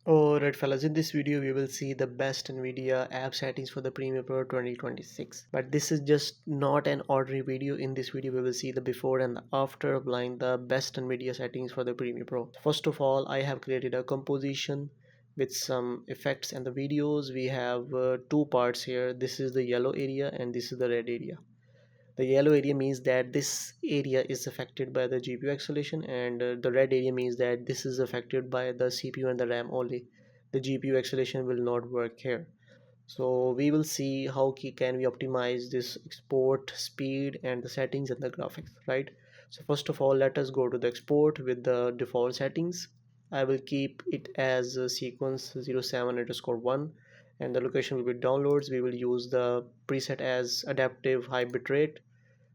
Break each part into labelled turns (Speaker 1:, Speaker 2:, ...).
Speaker 1: Alright fellas, in this video we will see the best NVIDIA app settings for the Premiere Pro 2026. But this is just not an ordinary video. In this video we will see the before and the after applying the best NVIDIA settings for the Premiere Pro. First of all, I have created a composition with some effects and the videos. We have two parts here. This is the yellow area and this is the red area. The yellow area means that this area is affected by the GPU acceleration, and the red area means that this is affected by the CPU and the RAM only. The GPU acceleration will not work here. So we will see how can we optimize this export speed and the settings and the graphics, right? So first of all, let us go to the export with the default settings. I will keep it as a sequence 07_1, and the location will be downloads. We will use the preset as adaptive high bitrate.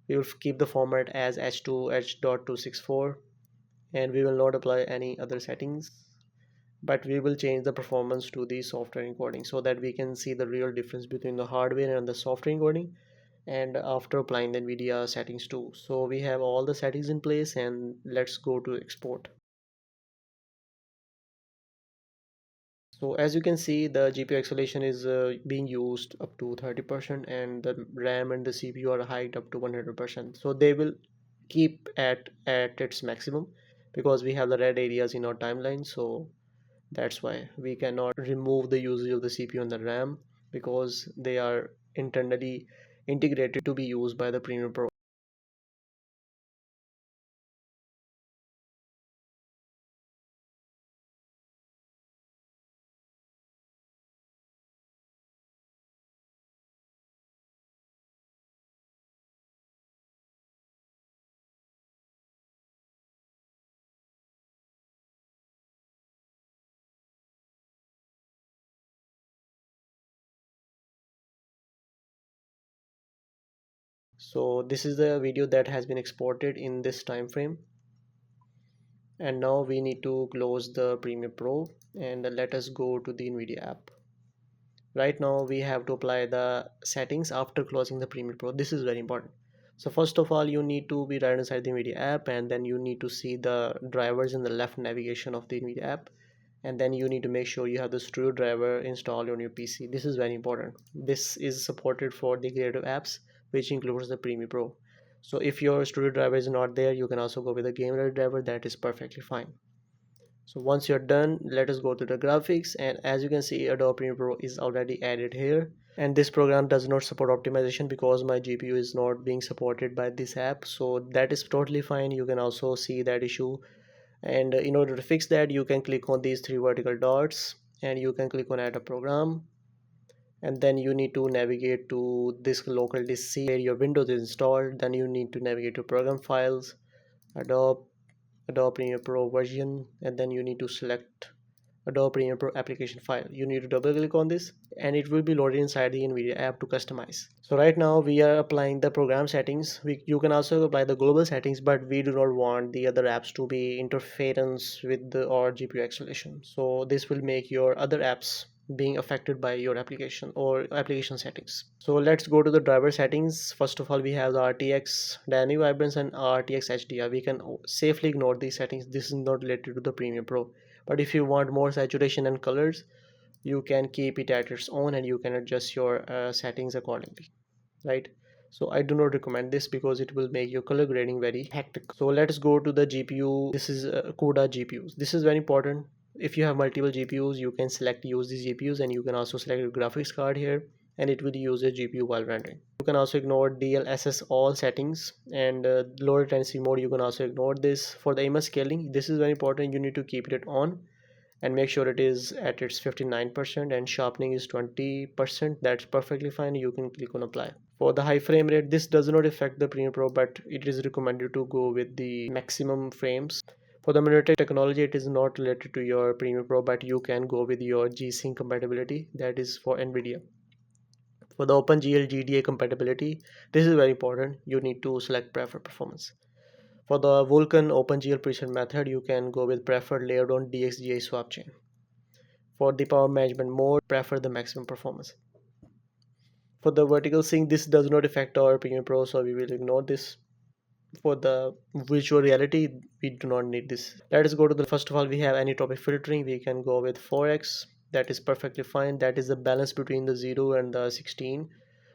Speaker 1: We will keep the format as h2 h.264, and we will not apply any other settings, but we will change the performance to the software encoding so that we can see the real difference between the hardware and the software encoding, and after applying the NVIDIA settings too. So we have all the settings in place, and let's go to export. So as you can see, the GPU acceleration is being used up to 30%, and the RAM and the CPU are hiked up to 100%. So they will keep at its maximum because we have the red areas in our timeline. So that's why we cannot remove the usage of the CPU and the RAM, because they are internally integrated to be used by the Premiere Pro. So this is the video that has been exported in this time frame, and now we need to close the Premiere Pro and let us go to the NVIDIA app. Right now we have to apply the settings after closing the Premiere Pro. This is very important. So first of all, you need to be right inside the NVIDIA app, and then you need to see the drivers in the left navigation of the NVIDIA app, and then you need to make sure you have the studio driver installed on your PC. This is very important. This is supported for the creative apps, which includes the Premiere Pro. So if your studio driver is not there, you can also go with the game driver. That is perfectly fine. So once you're done, let us go to the graphics, and as you can see, Adobe Premiere Pro is already added here, and this program does not support optimization because my GPU is not being supported by this app. So that is totally fine. You can also see that issue, and in order to fix that, you can click on these three vertical dots and you can click on add a program, and then you need to navigate to this local disk C where your Windows is installed. Then you need to navigate to program files, Adobe Adobe Premiere Pro version, and then you need to select Adobe Premiere Pro application file. You need to double click on this and it will be loaded inside the NVIDIA app to customize. So right now we are applying the program settings. You can also apply the global settings, but we do not want the other apps to be interference with our GPU acceleration. So this will make your other apps being affected by your application or application settings. So let's go to the driver settings. First of all, we have the RTX dynamic vibrance and RTX HDR. We can safely ignore these settings. This is not related to the Premiere Pro. But if you want more saturation and colors, you can keep it at its own and you can adjust your settings accordingly, right? So I do not recommend this because it will make your color grading very hectic. So let's go to the GPU. This is CUDA GPUs. This is very important. If you have multiple GPUs, you can select use these GPUs, and you can also select your graphics card here, and it will use a GPU while rendering. You can also ignore DLSS all settings, and low latency mode you can also ignore this. For the image scaling, this is very important. You need to keep it on and make sure it is at its 59%, and sharpening is 20%. That's perfectly fine. You can click on apply. For the high frame rate, this does not affect the Premiere Pro, but it is recommended to go with the maximum frames. For the Minutech technology, it is not related to your Premiere Pro, but you can go with your G-Sync compatibility. That is for NVIDIA. For the OpenGL GDA compatibility, this is very important. You need to select preferred performance. For the Vulkan OpenGL preset method, you can go with preferred layered on DXGA swap chain. For the power management mode, prefer the maximum performance. For the vertical sync, this does not affect our Premiere Pro, so we will ignore this. for the virtual reality, we do not need this. Let us go to the first of all, we have anisotropic filtering. We can go with 4x. That is perfectly fine. That is the balance between the 0 and the 16.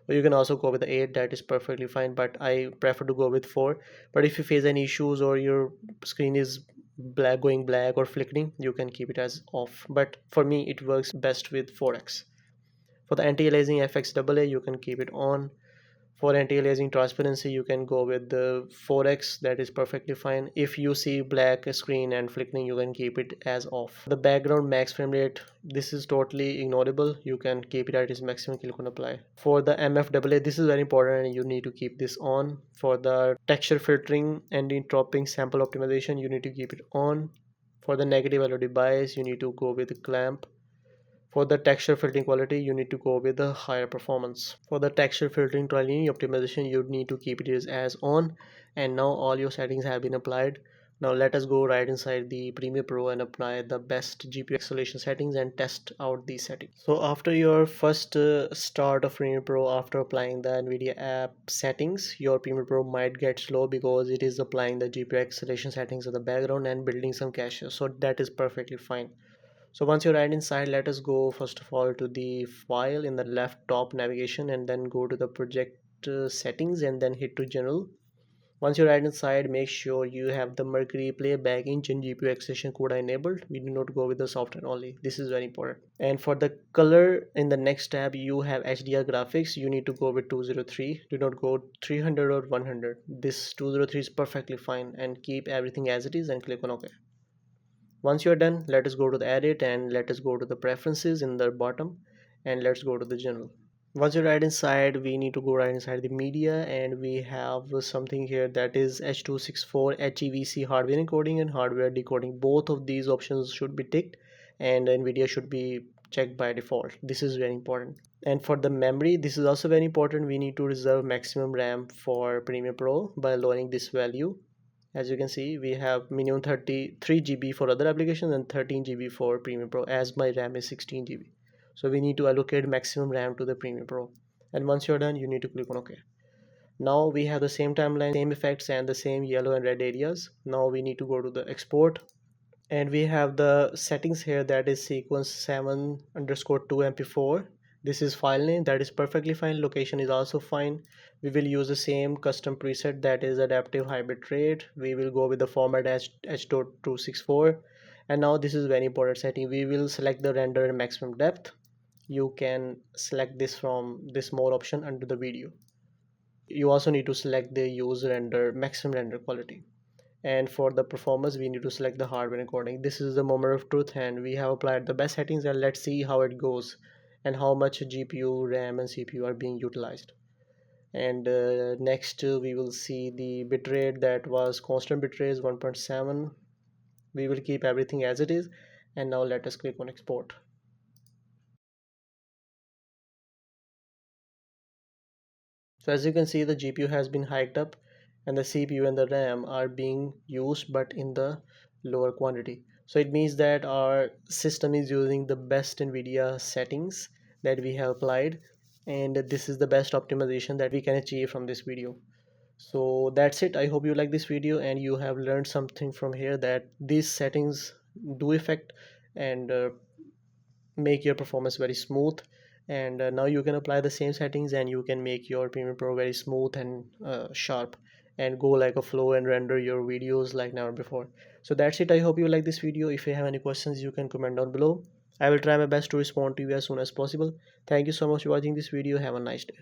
Speaker 1: Or you can also go with the 8. That is perfectly fine, but I prefer to go with 4. But if you face any issues or your screen is black, going black or flickering, you can keep it as off, but for me it works best with 4x. For the anti-aliasing fx AA, you can keep it on. For anti-aliasing transparency, you can go with the 4x. That is perfectly fine. If you see black screen and flickering, you can keep it as off. The background max frame rate, this is totally ignorable. You can keep it at its maximum, click on apply. For the mfaa, this is very important and you need to keep this on. For the texture filtering and entropping sample optimization, you need to keep it on. For the negative LOD bias, you need to go with the clamp. For the texture filtering quality, you need to go with the higher performance. For the texture filtering linear optimization, you need to keep it as on. And now all your settings have been applied. Now let us go right inside the Premiere Pro and apply the best GPU acceleration settings and test out these settings. So after your first start of Premiere Pro, after applying the NVIDIA App settings, your Premiere Pro might get slow because it is applying the GPU acceleration settings in the background and building some caches. So that is perfectly fine. So once you're right inside, let us go first of all to the file in the left top navigation and then go to the project settings and then hit to general. Once you're right inside, make sure you have the Mercury playback engine GPU acceleration CUDA enabled. We do not go with the software only. This is very important. And for the color in the next tab, you have HDR graphics. You need to go with 203. Do not go 300 or 100. This 203 is perfectly fine, and keep everything as it is and click on OK. Once you're done, let us go to the edit and let us go to the preferences in the bottom and let's go to the general. Once you're right inside, we need to go right inside the media and we have something here that is H264 HEVC hardware encoding and hardware decoding. Both of these options should be ticked and NVIDIA should be checked by default. This is very important. And for the memory, this is also very important. We need to reserve maximum RAM for Premiere Pro by lowering this value. As you can see, we have minimum 33 GB for other applications and 13 GB for Premiere Pro, as my RAM is 16 GB. So we need to allocate maximum RAM to the Premiere Pro. And once you're done, you need to click on OK. Now we have the same timeline, same effects and the same yellow and red areas. Now we need to go to the export and we have the settings here, that is sequence 7 underscore 2 mp4. This is file name, that is perfectly fine. Location is also fine. We will use the same custom preset, that is adaptive high bit rate. We will go with the format as h.264. And now this is very important setting. We will select the render and maximum depth. You can select this from this more option under the video. You also need to select the use render maximum render quality. And for the performance, we need to select the hardware encoding. This is the moment of truth and we have applied the best settings, and let's see how it goes and how much GPU, RAM and CPU are being utilized. And next we will see the bitrate, that was constant bitrate is 1.7. We will keep everything as it is. And now let us click on export. So as you can see, the GPU has been hiked up and the CPU and the RAM are being used but in the lower quantity. So it means that our system is using the best NVIDIA settings that we have applied, and this is the best optimization that we can achieve from this video. So that's it. I hope you like this video and you have learned something from here, that these settings do affect and make your performance very smooth. And now you can apply the same settings and you can make your Premiere Pro very smooth and sharp and go like a flow and render your videos like never before. So that's it. I hope you like this video. If you have any questions, you can comment down below. I will try my best to respond to you as soon as possible. Thank you so much for watching this video. Have a nice day.